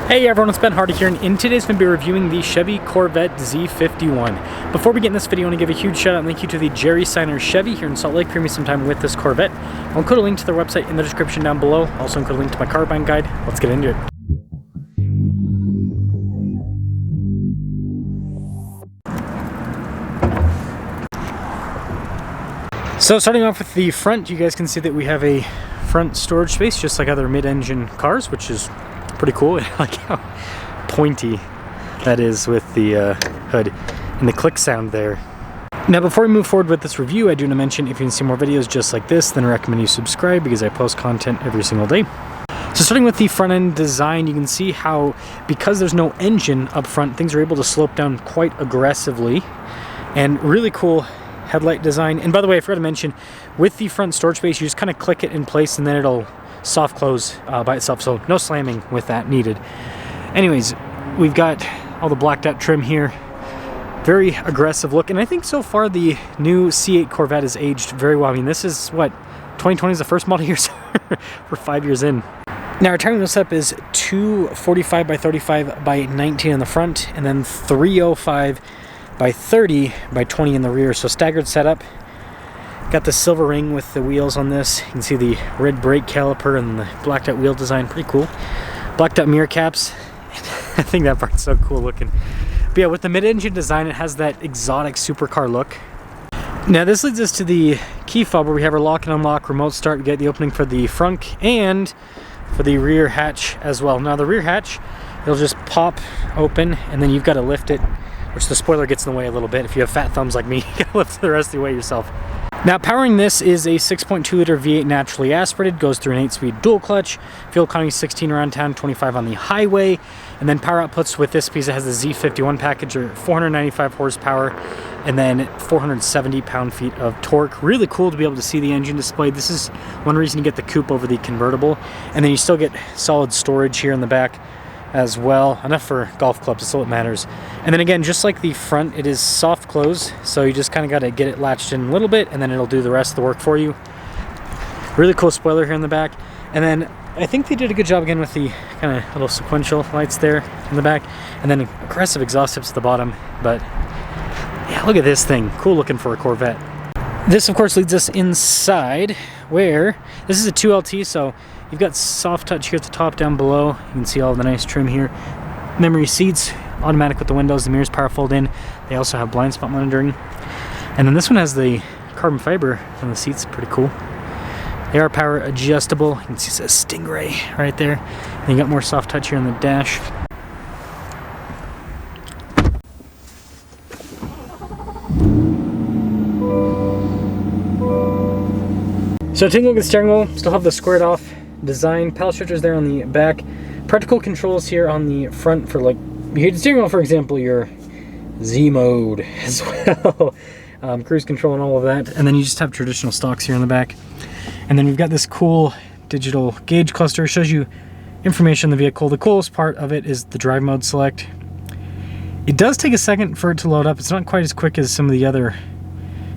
Hey everyone, it's Ben Hardy here, and in today's going to be reviewing the Chevy Corvette Z51. Before we get in this video, I want to give a huge shout out and thank you to the Jerry Signer Chevy here in Salt Lake for me some time with this Corvette. I'll include a link to their website in the description down below. I'll also include a link to my car buying guide. Let's get into it. So starting off with the front, you guys can see that we have a front storage space just like other mid-engine cars, which is pretty cool. I like how pointy that is with the hood and the click sound there. Now before we move forward with this review, I do want to mention if you can see more videos just like this, then I recommend you subscribe because I post content every single day. So starting with the front end design, you can see how because there's no engine up front, things are able to slope down quite aggressively, and really cool headlight design. And by the way, I forgot to mention, with the front storage space, you just kind of click it in place and then it'll soft close by itself, so no slamming with that needed. Anyways, we've got all the blacked out trim here. Very aggressive look, and I think so far the new C8 Corvette has aged very well. I mean, this is what, 2020 is the first model year, so we're 5 years in. Now our tire wheel setup is 245 by 35 by 19 in the front, and then 305 by 30 by 20 in the rear, so staggered setup. Got the silver ring with the wheels on this. You can see the red brake caliper and the blacked out wheel design, pretty cool. Blacked out mirror caps. I think that part's so cool looking. But yeah, with the mid-engine design, it has that exotic supercar look. Now this leads us to the key fob where we have our lock and unlock remote start. We get the opening for the front and for the rear hatch as well. Now the rear hatch, it'll just pop open and then you've got to lift it, which the spoiler gets in the way a little bit. If you have fat thumbs like me, you gotta lift the rest of the way yourself. Now powering this is a 6.2 liter V8 naturally aspirated, goes through an 8-speed dual clutch, fuel economy 16 around town, 25 on the highway, and then power outputs with this piece, it has the Z51 package, or 495 horsepower, and then 470 pound-feet of torque. Really cool to be able to see the engine displayed. This is one reason you get the coupe over the convertible, and then you still get solid storage here in the back as well, enough for golf clubs, that's all that matters. And then again, just like the front, it is soft close, so you just kind of got to get it latched in a little bit and then it'll do the rest of the work for you. Really cool spoiler here in the back, and then I think they did a good job again with the kind of little sequential lights there in the back, and then aggressive exhaust tips at the bottom. But yeah, look at this thing, cool looking for a Corvette. This of course leads us inside, where this is a 2LT, so you've got soft touch here at the top, down below. You can see all the nice trim here. Memory seats, automatic with the windows, the mirrors power fold in. They also have blind spot monitoring. And then this one has the carbon fiber on the seats, pretty cool. They are power adjustable. You can see it says Stingray right there. And you got more soft touch here on the dash. So taking a look at the steering wheel, still have the squared off design. Paddle shifters there on the back. Practical controls here on the front for, like, you hit the steering wheel, for example, your Z mode as well. Cruise control and all of that. And then you just have traditional stocks here in the back. And then we've got this cool digital gauge cluster. It shows you information on the vehicle. The coolest part of it is the drive mode select. It does take a second for it to load up. It's not quite as quick as some of the other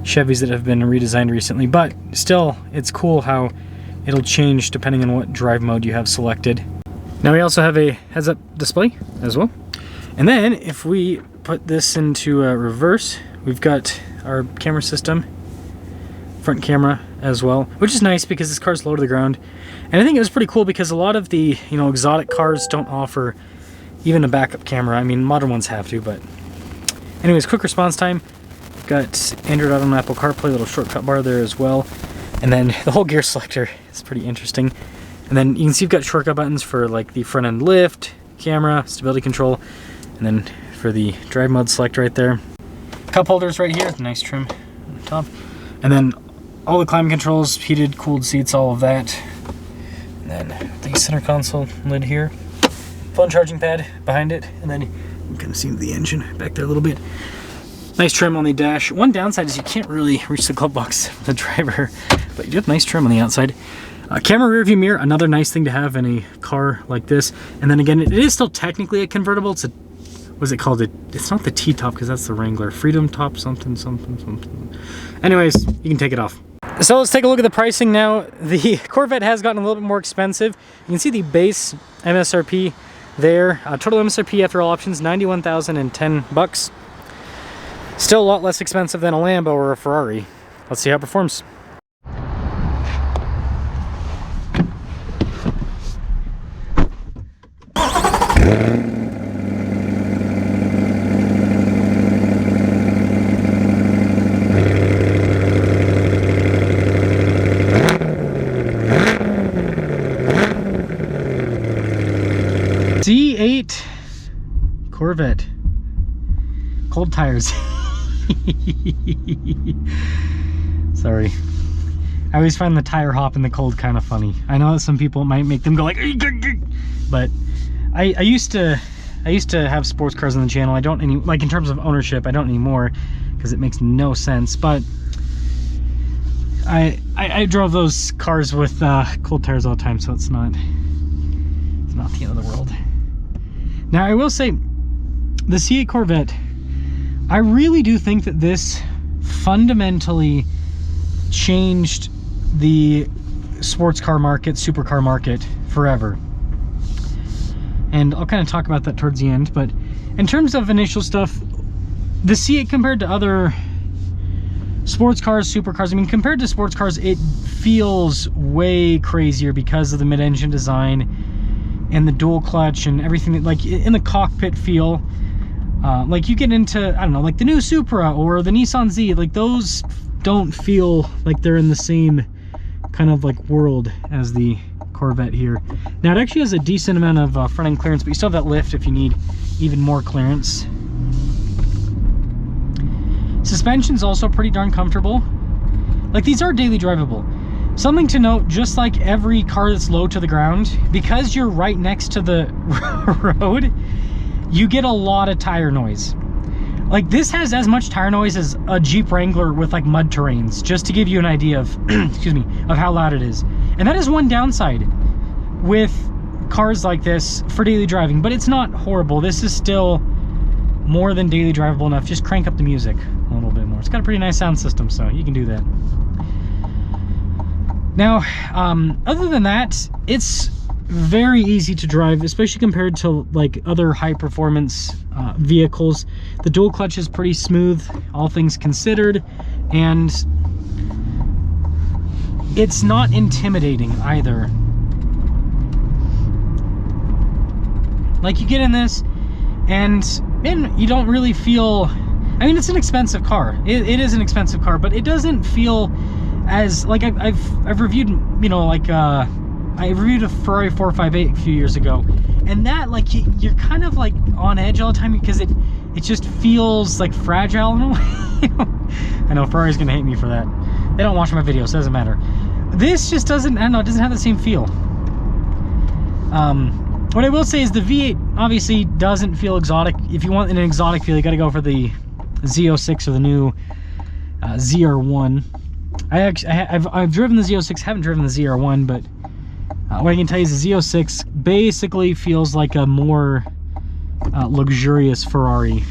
Chevys that have been redesigned recently, but still, it's cool how it'll change depending on what drive mode you have selected. Now we also have a heads-up display as well. And then if we put this into reverse, we've got our camera system, front camera as well, which is nice because this car's low to the ground. And I think it was pretty cool because a lot of the, you know, exotic cars don't offer even a backup camera. I mean, modern ones have to, but anyways, quick response time. Got Android Auto and Apple CarPlay, little shortcut bar there as well. And then the whole gear selector is pretty interesting. And then you can see you've got shortcut buttons for like the front end lift, camera, stability control, and then for the drive mode select right there. Cup holders right here, nice trim on the top. And then all the climate controls, heated, cooled seats, all of that. And then the center console lid here. Phone charging pad behind it. And then you can kind of see the engine back there a little bit. Nice trim on the dash. One downside is you can't really reach the glove box with the driver, but you do have nice trim on the outside. Camera rear view mirror, another nice thing to have in a car like this. And then again, it is still technically a convertible. It's a, what's it called? It's not the T-top because that's the Wrangler. Freedom top something. Anyways, you can take it off. So let's take a look at the pricing now. The Corvette has gotten a little bit more expensive. You can see the base MSRP there. Total MSRP after all options, $91,010. Still a lot less expensive than a Lambo or a Ferrari. Let's see how it performs. C8 Corvette. Cold tires. Sorry. I always find the tire hop in the cold kind of funny. I know that some people might make them go like, but I used to have sports cars on the channel. I don't like in terms of ownership, I don't anymore because it makes no sense. But I drove those cars with cold tires all the time, so it's not the end of the world. Now I will say, the C8 Corvette, I really do think that this fundamentally changed the sports car market, supercar market forever. And I'll kind of talk about that towards the end, but in terms of initial stuff, the C8 compared to other sports cars, supercars, I mean, compared to sports cars, it feels way crazier because of the mid-engine design and the dual clutch and everything that, like, in the cockpit feel. Like you get into, I don't know, like the new Supra or the Nissan Z, like those don't feel like they're in the same kind of like world as the Corvette here. Now it actually has a decent amount of front end clearance, but you still have that lift if you need even more clearance. Suspension's also pretty darn comfortable. Like, these are daily drivable. Something to note, just like every car that's low to the ground, because you're right next to the road, you get a lot of tire noise. Like, this has as much tire noise as a Jeep Wrangler with like mud terrains, just to give you an idea of excuse me, of how loud it is. And that is one downside with cars like this for daily driving, but it's not horrible. This is still more than daily drivable enough. Just crank up the music a little bit more. It's got a pretty nice sound system, so you can do that. Now, other than that, it's very easy to drive, especially compared to like other high performance vehicles. The dual clutch is pretty smooth, all things considered, and it's not intimidating either. Like, you get in this and you don't really feel, I mean, it's an expensive car. It is an expensive car, but it doesn't feel as, like, I've reviewed, you know, like I reviewed a Ferrari 458 a few years ago, and that, like, you're kind of like on edge all the time because it just feels like fragile in a way. I know Ferrari's gonna hate me for that. They don't watch my videos, so it doesn't matter. This just doesn't, I don't know, it doesn't have the same feel. What I will say is the V8 obviously doesn't feel exotic. If you want an exotic feel, you gotta go for the Z06 or the new ZR1. I've driven the Z06, haven't driven the ZR1, but what I can tell you is the Z06 basically feels like a more luxurious Ferrari,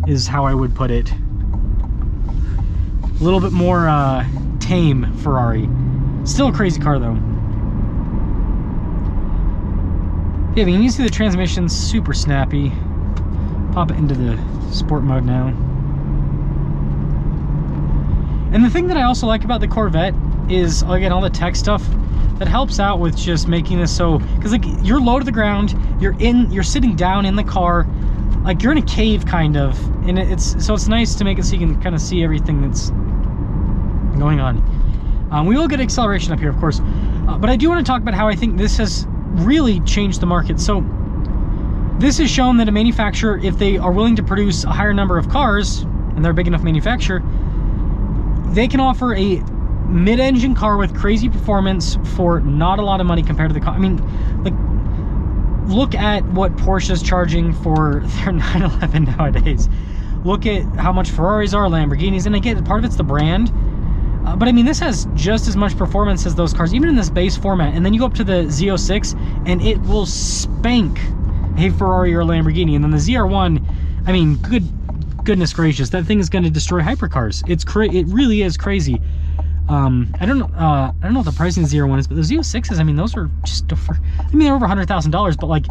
is how I would put it. A little bit more tame Ferrari. Still a crazy car though. Yeah, I mean, you see the transmission's super snappy. Pop it into the sport mode now. And the thing that I also like about the Corvette is, again, all the tech stuff that helps out with just making this so, because like, you're low to the ground, you're sitting down in the car, like you're in a cave kind of, and it's nice to make it so you can kind of see everything that's going on. We will get acceleration up here, of course, but I do want to talk about how I think this has really changed the market. So this has shown that a manufacturer, if they are willing to produce a higher number of cars, and they're a big enough manufacturer, they can offer a mid-engine car with crazy performance for not a lot of money compared to the car. I mean, like, look at what Porsche's charging for their 911 nowadays. Look at how much Ferraris are, Lamborghinis, and again, part of it's the brand. But I mean, this has just as much performance as those cars, even in this base format. And then you go up to the Z06, and it will spank a Ferrari or a Lamborghini. And then the ZR1, I mean, goodness gracious, that thing is going to destroy hypercars. It really is crazy. I don't know what the pricing of the ZR1 is, but the Z06s, I mean, those are just over, I mean, they're over $100,000, but like,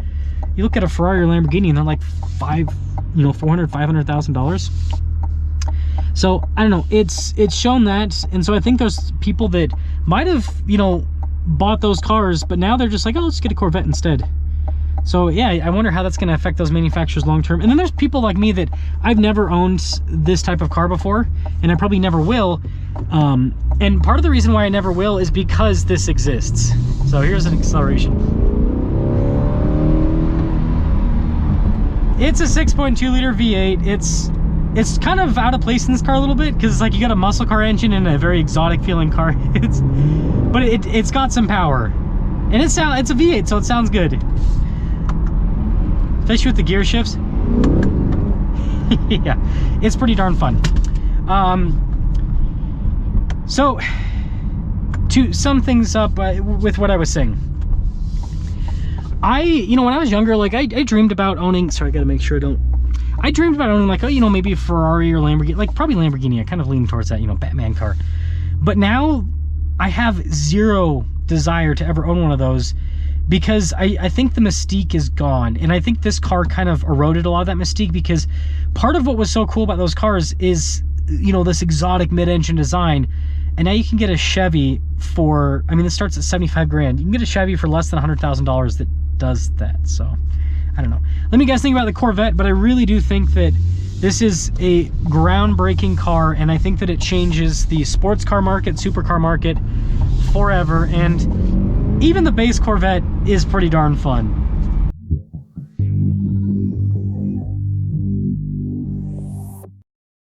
you look at a Ferrari or Lamborghini and they're like $500,000. So I don't know, it's shown that, and so I think there's people that might have, you know, bought those cars, but now they're just like, oh, let's get a Corvette instead. So yeah, I wonder how that's going to affect those manufacturers long term. And then there's people like me that I've never owned this type of car before, and I probably never will. And part of the reason why I never will is because this exists. So here's an acceleration. It's a 6.2 liter V8. It's kind of out of place in this car a little bit, because it's like you got a muscle car engine and a very exotic feeling car. But it's got some power, and it's a V8, so it sounds good, especially with the gear shifts. Yeah, it's pretty darn fun. So to sum things up with what I was saying, you know, when I was younger, like I dreamed about owning, sorry, I gotta make sure I dreamed about owning, like, oh, you know, maybe a Ferrari or Lamborghini, like probably Lamborghini. I kind of lean towards that, you know, Batman car. But now I have zero desire to ever own one of those, because I think the mystique is gone. And I think this car kind of eroded a lot of that mystique, because part of what was so cool about those cars is, you know, this exotic mid-engine design. And now you can get a Chevy for, I mean, it starts at 75 grand. You can get a Chevy for less than $100,000 that does that. So I don't know. Let me guys think about the Corvette, but I really do think that this is a groundbreaking car, and I think that it changes the sports car market, supercar market forever. And even the base Corvette is pretty darn fun.